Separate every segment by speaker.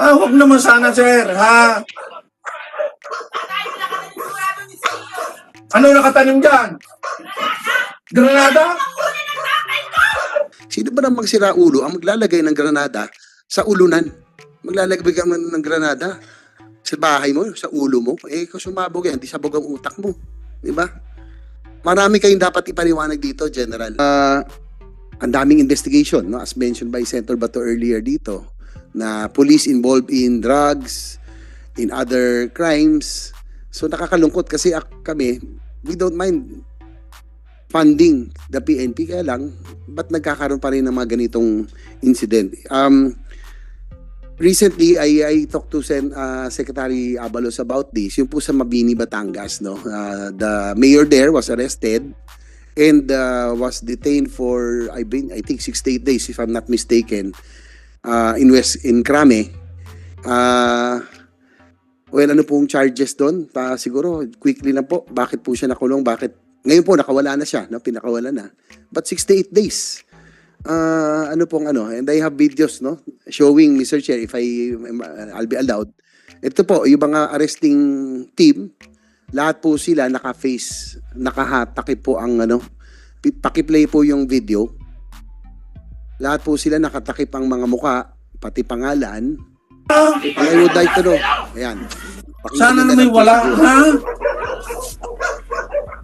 Speaker 1: Huwag naman sana, sir, ha? Ano nakatanim dyan? Granada?
Speaker 2: Sino ba namang sira ulo ang maglalagay ng granada sa ulunan? Maglalagay ka ng granada sa bahay mo, sa ulo mo. Eh, kung sumabog yan, di sabog ang utak mo. Di ba? Marami kayong dapat ipaliwanag dito, General. Ang daming investigation, no? As mentioned by Senator Bato earlier dito, na police involved in drugs, in other crimes. So nakakalungkot kasi kami, we don't mind funding the PNP, kaya lang, ba't nagkakaroon pa rin ng mga ganitong incident? Recently, I talked to Secretary Abalos about this, yung po sa Mabini, Batangas, no? The mayor there was arrested and was detained for, I think 68 days, if I'm not mistaken, in Krame. Well, ano pong charges doon? Siguro, quickly lang po, bakit po siya nakulong? Ngayon po, nakawala na siya, no? Pinakawala na. But 68 days. And I have videos, no? Showing, Mr. Chair, if I'll be allowed. Ito po, yung mga arresting team, lahat po sila nakahatakip po ang, pakiplay po yung video. Lahat po sila nakatakip ang mga muka, pati pangalan. I would like to know. Ayan.
Speaker 1: Sana na may wala, ha?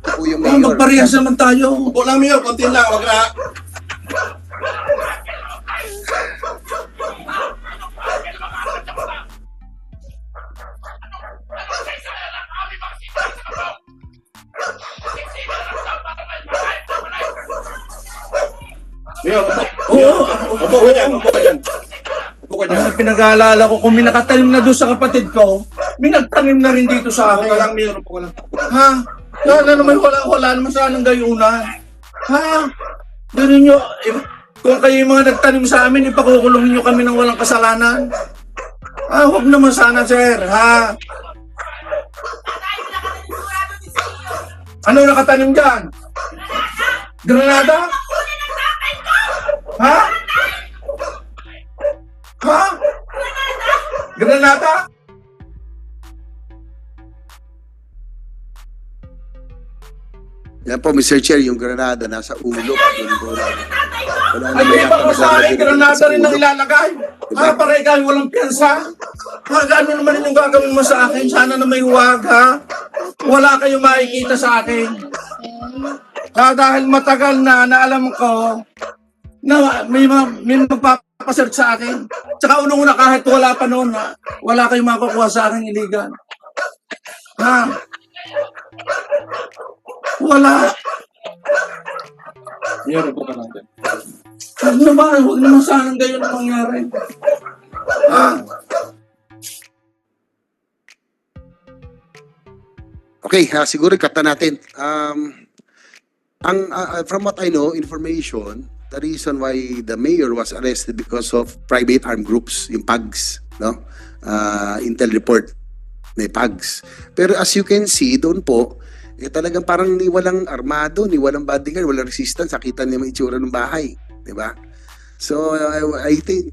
Speaker 2: Ito po yung mayor.
Speaker 1: Magparehas naman tayo.
Speaker 3: Upo lang, Mayor. Konti lang. Wag na. Mayor, upo ka dyan. Upo ka dyan. Upo ka dyan.
Speaker 1: Pinag-aalala ko, kung may nakatanim na doon sa kapatid ko, may nagtanim na rin dito sa
Speaker 3: Upo
Speaker 1: akin.
Speaker 3: ka lang, Mayor. Upo ka lang.
Speaker 1: Ha? Sana naman wala naman sanang gayunan. Ha? Ganun nyo, kung kayo yung mga nagtanim sa amin, ipakukulong nyo kami ng walang kasalanan. Huwag naman sana, sir, ha? Ano nakatanim dyan? Granada? Ha? Ha? Granada?
Speaker 2: Yan po, Mr. Chair, yung granada nasa ulo. Wala na
Speaker 1: Ay, may
Speaker 2: yata
Speaker 1: iba sa akin,
Speaker 2: naglalagay
Speaker 1: granada
Speaker 2: sa
Speaker 1: rin
Speaker 2: ulo.
Speaker 1: ang ilalagay. Para ikaw walang piyansa. Ano naman yung gagawin mo sa akin? Sana na may huwag, ha? Wala kayong makikita sa akin. Dahil matagal na alam ko na may magpapasearch sa akin. Tsaka unang-una kahit wala pa noon, ha? Wala kayong makukuha sa akin iligan. Ha? Wala.
Speaker 3: Mayor, upo ka lang.
Speaker 1: Huwag naman sanang gayon ang mangyari.
Speaker 2: Okay, siguro kata natin. From what I know, information, the reason why the mayor was arrested because of private armed groups, yung PAGs, no? Intel report, may PAGs. Pero as you can see, doon po, talagang parang ni walang armado, ni walang bodyguard, walang resistance, nakita niyo yung itsura ng bahay, di ba? So, I think,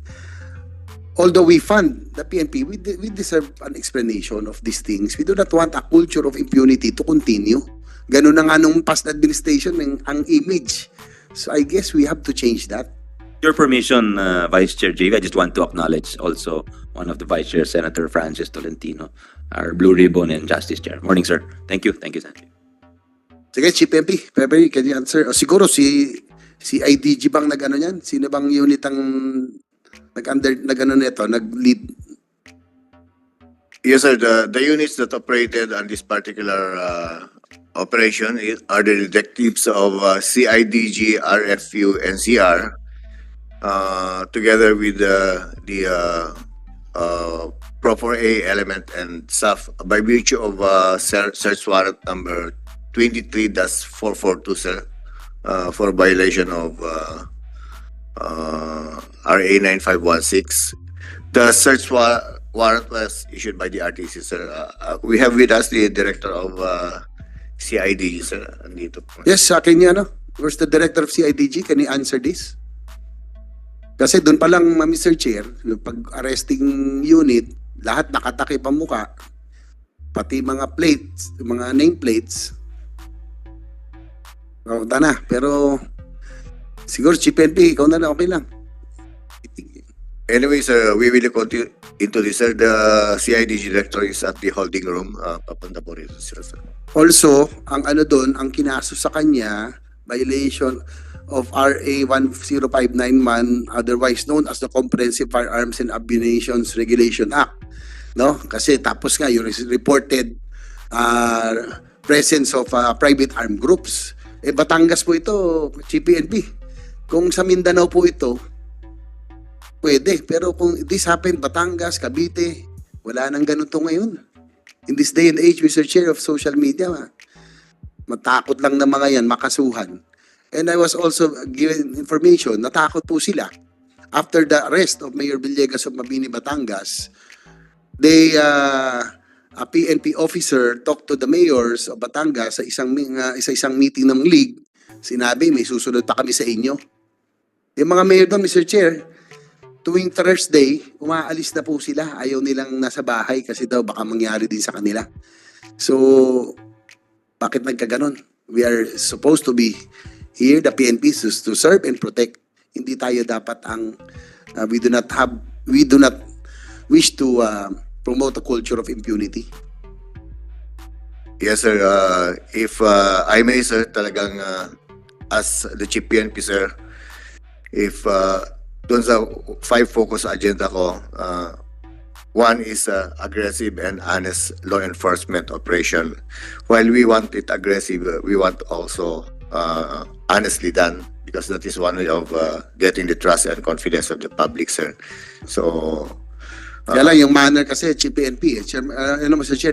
Speaker 2: although we fund the PNP, we deserve an explanation of these things. We do not want a culture of impunity to continue. Ganun na nga nung past administration ang image. So I guess we have to change that.
Speaker 4: Your permission, Vice Chair JV, I just want to acknowledge also one of the Vice Chair, Senator Francis Tolentino, our Blue Ribbon and Justice Chair. Morning, sir. Thank you. Thank you, Senator.
Speaker 2: Sige, Chief MP, February, can you answer? O, siguro si IDG bang nag-ano yan? Sino bang unit ang nag-lead?
Speaker 5: Yes, sir. The units that operated on this particular operation are the detectives of CIDG, RFU, and CR, together with the Pro 4A element and staff by virtue of search warrant number 23-442, sir, for violation of RA 9516. The search warrant was issued by the RTC, sir. We have with us the director of CIDG, sir. Andito po.
Speaker 2: Yes, can you, where's the director of CIDG? Can you answer this? Kasi doon pa lang, Mr. Chair, yung pag-arresting unit, lahat nakatakip ang muka, pati mga plates, mga nameplates. Na. Pero siguro, Chief NP, ikaw na lang, okay lang.
Speaker 5: Anyway, sir, we will continue into this, sir. The CIDG director is at the holding room. Papunta po rito sila, sir.
Speaker 2: Also, ang ano doon, ang kinaso sa kanya, violation of RA 10591, otherwise known as the Comprehensive Firearms and Ammunitions Regulation Act. No? Kasi tapos nga, yung reported presence of private armed groups. Batangas po ito, CPNP. Kung sa Mindanao po ito, pwede. Pero kung this happened, Batangas, Cavite, wala nang ganito ngayon. In this day and age, Mr. Chair, of social media, matakot lang na mga yan, makasuhan. And I was also given information, natakot po sila. After the arrest of Mayor Villegas of Mabini, Batangas, a PNP officer talked to the mayors of Batangas sa isang meeting ng league. Sinabi, may susunod pa kami sa inyo. Yung mga mayor doon, Mr. Chair, tuwing Thursday, umaalis na po sila. Ayaw nilang nasa bahay kasi daw baka mangyari din sa kanila. So, bakit nagkaganon? We are supposed to be here, the PNP, to serve and protect. Hindi tayo dapat ang, we do not wish to promote a culture of impunity.
Speaker 5: Yes, sir. If I may, sir, talagang as the Chief PNP, sir, if doon sa 5 focus agenda ko, one is aggressive and honest law enforcement operation. While we want it aggressive, we want also honestly done, because that is one way of getting the trust and confidence of the public, sir. So,
Speaker 2: Kaya lang, yung manner kasi, Chief PNP, Mr. Chair,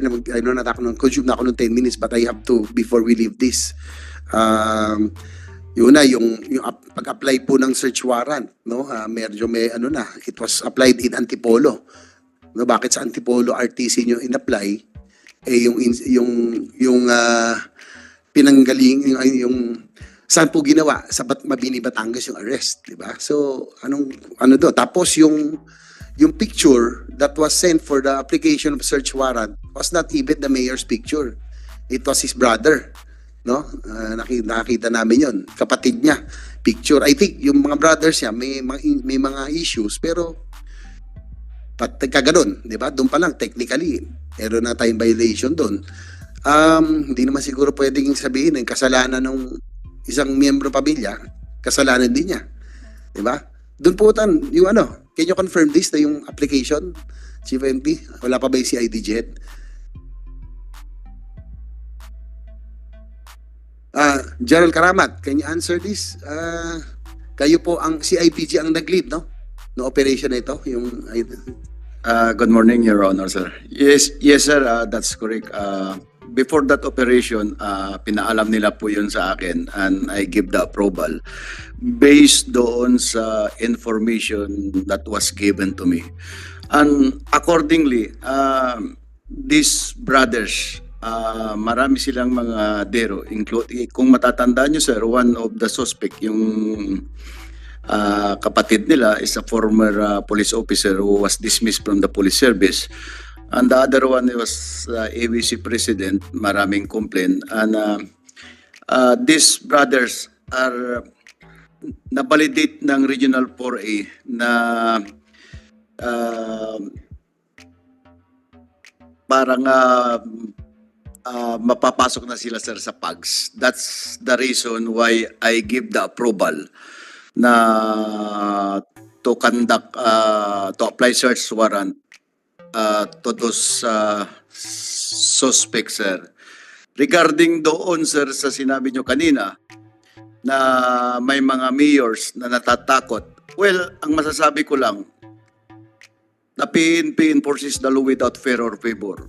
Speaker 2: consume na ako ng 10 minutes, but I have to, before we leave this, yun na, yung pag-apply po ng search warrant, no? Medyo may, it was applied in Antipolo. No, bakit sa Antipolo RTC nyo in-apply? Yung pinanggaling, yung saan po ginawa? Sa Mabini, Batangas yung arrest, di ba? So, ano do? Tapos yung picture that was sent for the application of search warrant was not even the mayor's picture. It was his brother. No? Nakita namin yon, kapatid niya, picture. I think yung mga brothers niya may mga issues, pero kaganon, di ba? Doon pa lang, technically, meron na tayong violation doon. Hindi naman siguro pwedeng sabihin ng kasalanan ng isang miyembro pamilya, kasalanan din niya. Di ba? Doon po yung can you confirm this na yung application, Chief NP? Wala pa ba yung CIDG head? Gerald Karamat, can you answer this? Kayo po ang CIPG ang nag-lead, no? No operation na ito, yung
Speaker 6: Good morning, Your Honor, sir. Yes, sir, that's correct. Before that operation, pinaalam nila po yun sa akin and I give the approval based doon sa information that was given to me. And accordingly, these brothers, marami silang mga dero. Kung matatandaan nyo, sir, one of the suspect, yung kapatid nila is a former police officer who was dismissed from the police service. And the other one was ABC president, maraming complaint. And these brothers are na-validate ng Regional 4A na parang mapapasok na sila, sir, sa PAGS. That's the reason why I give the approval na to conduct, to apply search warrant to those suspects, sir. Regarding doon, sir, sa sinabi nyo kanina na may mga mayors na natatakot, well, ang masasabi ko lang, the PNP enforces the law without fear or favor.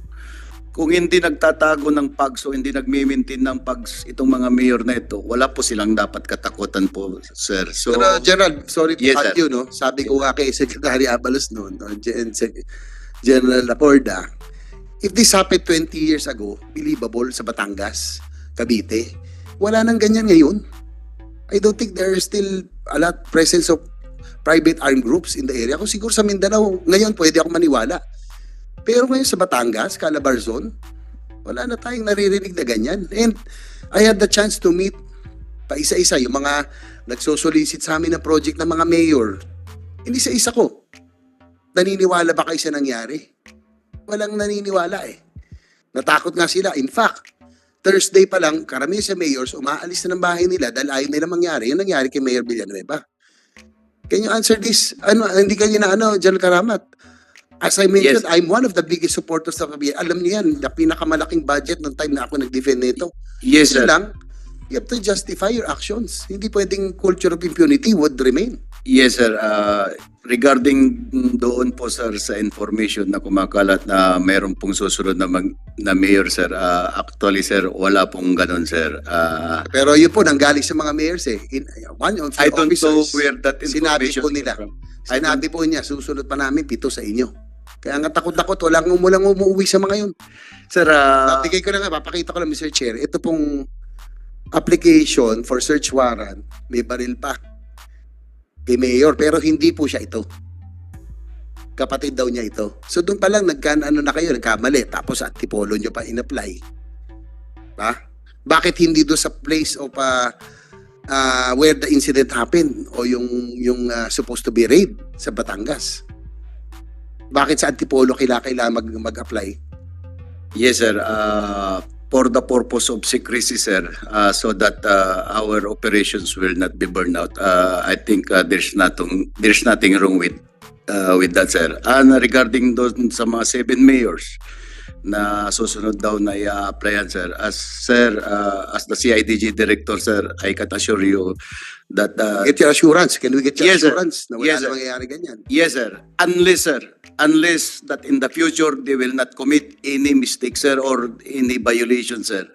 Speaker 6: Kung hindi nagtatago ng PAGS o hindi nagmi-maintain ng PAGS itong mga mayor na ito, wala po silang dapat katakutan po, sir. So,
Speaker 2: pero Gerald, sorry to
Speaker 6: Yes,
Speaker 2: cut
Speaker 6: sir.
Speaker 2: you, no? Sabi ko nga kay Secretary Abalos noon, General Lacorda, if this happened 20 years ago, believable sa Batangas, Cavite, wala nang ganyan ngayon. I don't think there is still a lot presence of private armed groups in the area. Kung siguro sa Mindanao, ngayon pwede ako maniwala. Pero ngayon sa Batangas, Calabarzon, wala na tayong naririnig na ganyan. And I had the chance to meet pa isa-isa yung mga nagsosolicit sa amin ng project ng mga mayor. Hindi sa isa ko. Naniniwala ba kayo sa nangyari? Walang naniniwala eh. Natakot nga sila. In fact, Thursday pa lang, karamihan sa mayors, umaalis na ng bahay nila dahil ayaw nila mangyari. Yung nangyari kay Mayor Villanueva. Can you answer this? Hindi kayo na General Karamat. As I mentioned,
Speaker 6: Yes.
Speaker 2: I'm one of the biggest supporters of PBBM. Alam niyo yan, na pinakamalaking budget ng time na ako nag-defend nito.
Speaker 6: Yes,
Speaker 2: Yun
Speaker 6: sir.
Speaker 2: lang, you have to justify your actions. Hindi pwedeng culture of impunity would remain.
Speaker 6: Yes, sir. Regarding doon po, sir, sa information na kumakalat na mayroon pong susunod na mayor, sir, actually, sir, wala pong ganun, sir.
Speaker 2: Pero yun po, nanggaling sa mga mayors eh. One of
Speaker 6: I
Speaker 2: your
Speaker 6: don't know
Speaker 2: officers,
Speaker 6: where that
Speaker 2: sinabi
Speaker 6: information
Speaker 2: po nila.
Speaker 6: came from.
Speaker 2: Sinabi po niya, susunod pa namin 7 sa inyo. Kaya nga takot-takot, walang umuwi sa mga yun.
Speaker 6: Sir,
Speaker 2: Bigay ko na nga, papakita ko lang, Mr. Chair. Ito pong application for search warrant, may baril pa kay Mayor, pero hindi po siya ito. Kapatid daw niya ito. So doon pa lang, nagkamali, tapos antipolo nyo pa in-apply. Ha? Bakit hindi doon sa place of where the incident happened o yung supposed to be raid sa Batangas? Bakit sa antipolo kailangan mag-apply?
Speaker 6: yes, sir. For the purpose of secrecy, sir, so that our operations will not be burned out. I think there's nothing wrong with that, sir. And regarding doon sa mga 7 mayors na susunod daw na i-applyan, sir, as the CIDG director, sir, I can assure you that
Speaker 2: Get your assurance. Can we get your
Speaker 6: Yes, sir.
Speaker 2: assurance na wala
Speaker 6: Yes,
Speaker 2: na
Speaker 6: sir.
Speaker 2: mangyayari ganyan?
Speaker 6: yes, sir, unless that in the future they will not commit any mistake, sir, or any violation, sir.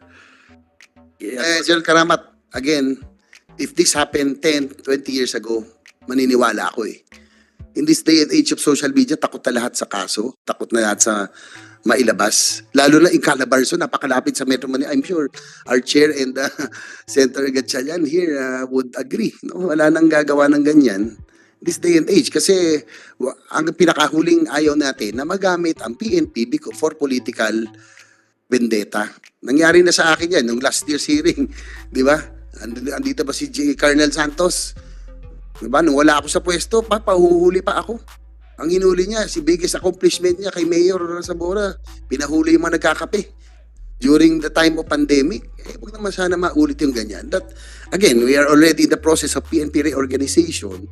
Speaker 2: General Karamat, again, if this happened 10, 20 years ago, maniniwala ako eh. In this day and age of social media, takot na lahat sa kaso, takot na lahat sa mailabas. Lalo na in Calabarzon, napakalapit sa Metro Manila. I'm sure our chair and Senator Gatchalian here would agree. No? Wala nang gagawa ng ganyan this day and age. Kasi ang pinakahuling ayaw natin na magamit ang PNP for political vendetta. Nangyari na sa akin yan nung last year's hearing. Di ba? Andito ba si Colonel Santos? Di ba? Nung wala ako sa pwesto, pahuhuli pa ako. Ang hinuli niya, si biggest accomplishment niya kay Mayor Sabora, pinahuli yung mga nagkakape. During the time of pandemic, huwag naman sana maulit yung ganyan. That, again, we are already in the process of PNP reorganization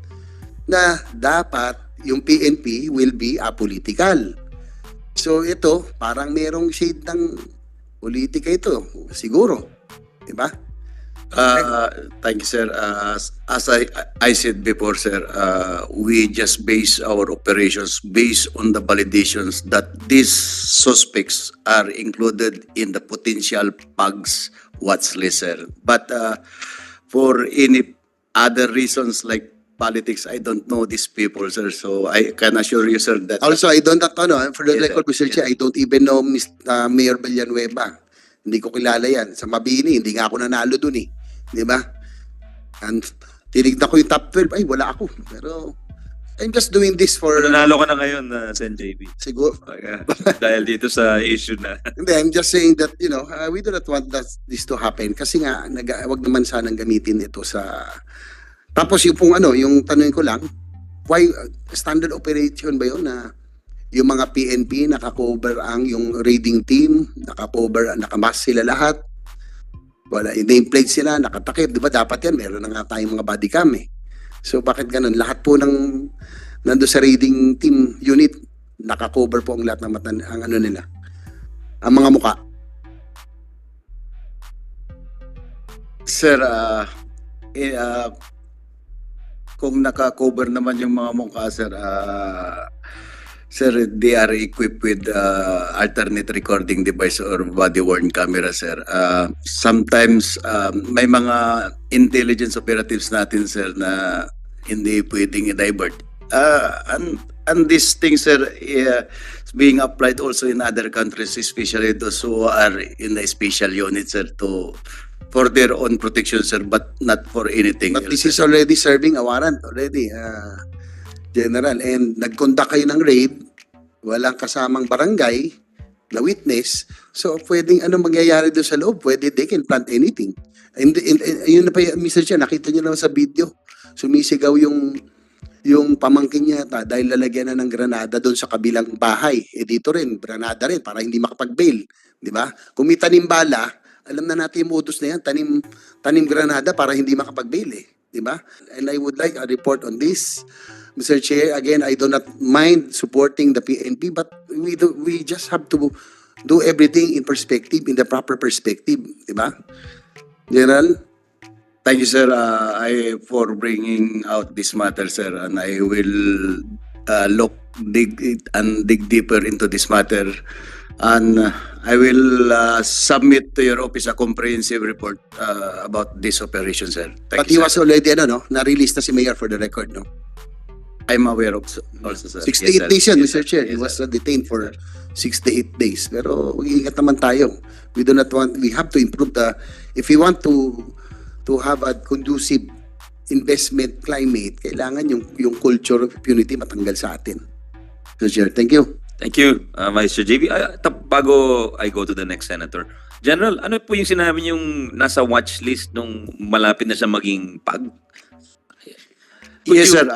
Speaker 2: na dapat yung PNP will be apolitical. So ito, parang merong shade ng politika ito, siguro. Diba?
Speaker 6: Thank you, sir. As I said before, sir, we just base our operations based on the validations that these suspects are included in the potential PAGS watch list, sir. But for any other reasons like politics, I don't know these people, sir. So I can assure you, sir, that
Speaker 2: Also, I don't for the
Speaker 6: Yes,
Speaker 2: record,
Speaker 6: sir.
Speaker 2: Mr. Chair, I don't even know Mayor Villanueva. Hindi ko kilala yan. Sa Mabini, hindi nga ako nanalo dun eh. Di ba? And tinignan ko yung top 12, ay wala ako. Pero I'm just doing this for
Speaker 4: Nanalo ka na ngayon, Sen. JB.
Speaker 2: siguro.
Speaker 4: Dahil dito sa issue na.
Speaker 2: Hindi, I'm just saying that, we do not want this to happen. Kasi nga, wag naman sanang gamitin ito sa... Tapos yung pong yung tanong ko lang, why standard operation ba yun na yung mga PNP nakakover yung raiding team, nakamas sila lahat, wala, yung nameplate sila, nakatakip, di ba dapat yan, meron na nga tayong mga body cam eh. So bakit ganun? Lahat po ng nando sa raiding team unit, nakakover po ang lahat ng mata, ang nila, ang mga muka.
Speaker 6: sir, kung naka-cover naman yung mga mukha, sir, sir, they are equipped with alternate recording device or body-worn camera, sir. Sometimes, may mga intelligence operatives natin, sir, na hindi pwedeng i-divert. And this thing, sir, is being applied also in other countries, especially those who are in the special unit, sir, for their own protection, sir, but not for anything
Speaker 2: But
Speaker 6: else.
Speaker 2: this is already serving a warrant already, General. And nag-conduct kayo ng raid, walang kasamang barangay na witness. So, pwedeng ano mangyayari doon sa loob? Pwede they can plant anything. And yun na pa, Mr. Chair, nakita niyo naman sa video. Sumisigaw yung pamangkin niya dahil lalagyan na ng granada doon sa kabilang bahay. Eh dito rin, granada rin para hindi makapag-bail. Di ba? Kung may tanim bala, alam na natin yung modus na yan, tanim granada para hindi makapag-bail eh. Di ba? And I would like a report on this. Mr. Chair, again, I do not mind supporting the PNP, but we just have to do everything in perspective, in the proper perspective. Di ba? General?
Speaker 6: Thank you, sir, for bringing out this matter, sir, and I will dig deeper into this matter, and I will submit to your office a comprehensive report about this operation, sir.
Speaker 2: But
Speaker 6: Thank
Speaker 2: he
Speaker 6: you,
Speaker 2: was
Speaker 6: sir.
Speaker 2: already, na-release na si Mayor for the record, no?
Speaker 6: I'm aware of also, sir.
Speaker 2: 68
Speaker 6: Yes, sir.
Speaker 2: days yan,
Speaker 6: Yes,
Speaker 2: Mr.
Speaker 6: sir.
Speaker 2: Chair. He
Speaker 6: Yes,
Speaker 2: was
Speaker 6: sir.
Speaker 2: detained for 68 days. Pero ingat naman tayo. We have to improve if we want to have a conducive investment climate, kailangan yung culture of impunity matanggal sa atin. Mr. Chair, thank you.
Speaker 4: Thank you, Vice Chair JV. Bago I go to the next senator, General, ano po yung sinabi niyong nasa watch list nung malapit na siya maging pag? Could
Speaker 6: Yes,
Speaker 4: you-
Speaker 6: sir.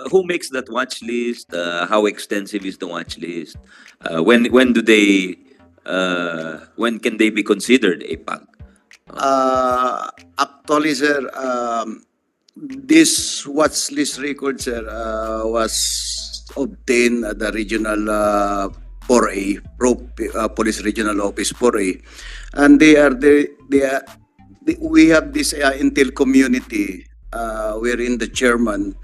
Speaker 4: Who makes that watch list? How extensive is the watch list? When do they when can they be considered a pag?
Speaker 6: Actually, sir, this watch list record, sir, was obtained at the regional 4A, Police Regional Office 4A, and we have this intel community wherein the chairman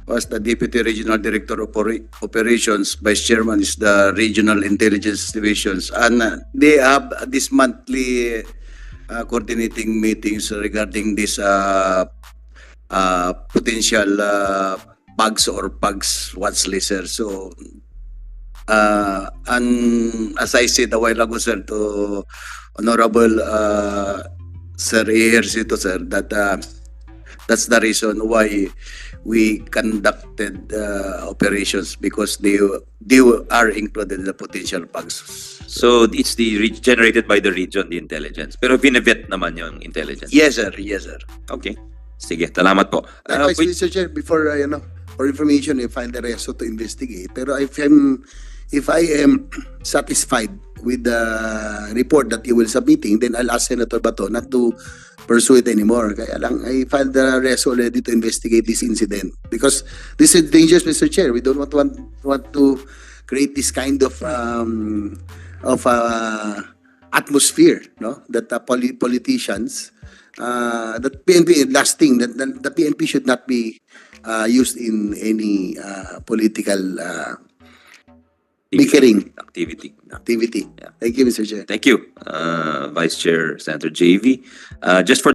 Speaker 6: was the Deputy Regional Director of Operations, Vice Chairman is the Regional Intelligence Divisions, and they have this monthly coordinating meetings regarding this potential bugs or bugs watch list, sir. So, and as I said a while ago, sir, to Honorable Sir Ejercito, sir, that that's the reason why we conducted operations, because they are included in the potential bugs.
Speaker 4: So it's generated by the region, the intelligence. Pero binavet naman yung intelligence.
Speaker 6: Yes, sir. Yes, sir.
Speaker 4: Okay. Sige, salamat po.
Speaker 2: Likewise, Mr. Chair, before, for information, I find the reso to investigate. Pero if I am satisfied with the report that you will submitting, then I'll ask Senator Bato not to pursue it anymore. Kaya lang, I filed the reso already to investigate this incident. Because this is dangerous, Mr. Chair. We don't want to create this kind of atmosphere, no? That politicians, that PNP, last thing, that the PNP should not be used in any political bickering
Speaker 4: Activity.
Speaker 2: activity.
Speaker 4: Yeah.
Speaker 2: Thank you, Mr. Chair.
Speaker 4: Thank you, Vice Chair Senator JV. Just for